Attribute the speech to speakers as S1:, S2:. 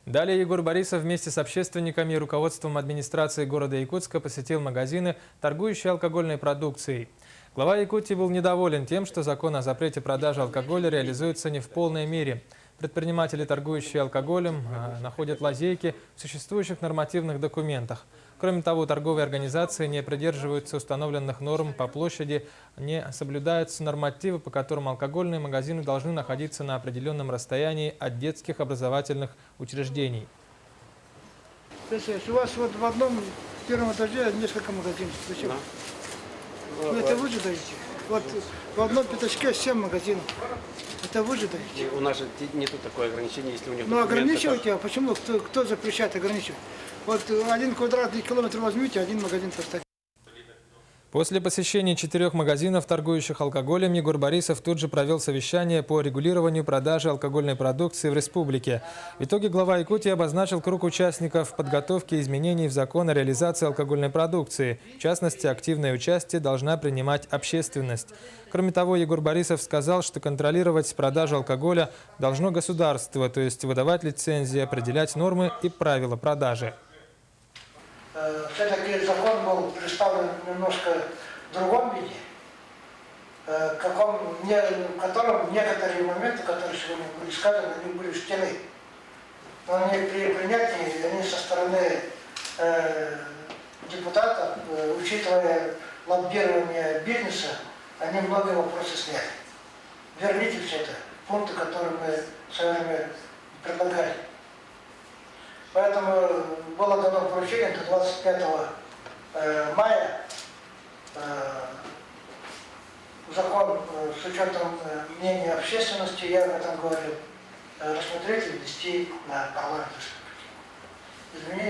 S1: Далее Егор Борисов вместе с общественниками и руководством администрации города Якутска посетил магазины, торгующие алкогольной продукцией. Глава Якутии был недоволен тем, что закон о запрете продажи алкоголя реализуется не в полной мере. Предприниматели, торгующие алкоголем, находят лазейки в существующих нормативных документах. Кроме того, торговые организации не придерживаются установленных норм по площади, не соблюдаются нормативы, по которым алкогольные магазины должны находиться на определенном расстоянии от детских образовательных учреждений.
S2: У вас вот в одном первом этаже несколько магазинов. Зачем?
S3: Да.
S2: Это вы же даете. Вот в одном пятачке 7 магазинов. Это вы же даете.
S3: У нас же нету такое ограничение, если у них.
S2: Ну ограничивайте, а почему? Кто запрещает ограничивать? Вот 1 квадратный километр возьмите, один магазин поставьте.
S1: После посещения 4 магазинов, торгующих алкоголем, Егор Борисов тут же провел совещание по регулированию продажи алкогольной продукции в республике. В итоге глава Якутии обозначил круг участников подготовки изменений в закон о реализации алкогольной продукции. В частности, активное участие должна принимать общественность. Кроме того, Егор Борисов сказал, что контролировать продажу алкоголя должно государство, то есть выдавать лицензии, определять нормы и правила продажи.
S2: Все-таки закон был представлен немножко в другом виде, в котором некоторые моменты, которые сегодня были сказаны, они были учтены. Но они при принятии, они со стороны депутатов, учитывая лоббирование бизнеса, они многие вопросы сняли. Верните все это, пункты, которые мы с вами предлагали. Поэтому было дано поручение до 25 мая закон с учетом мнения общественности, я об этом говорил, рассмотреть и внести на парламент республики. Изменения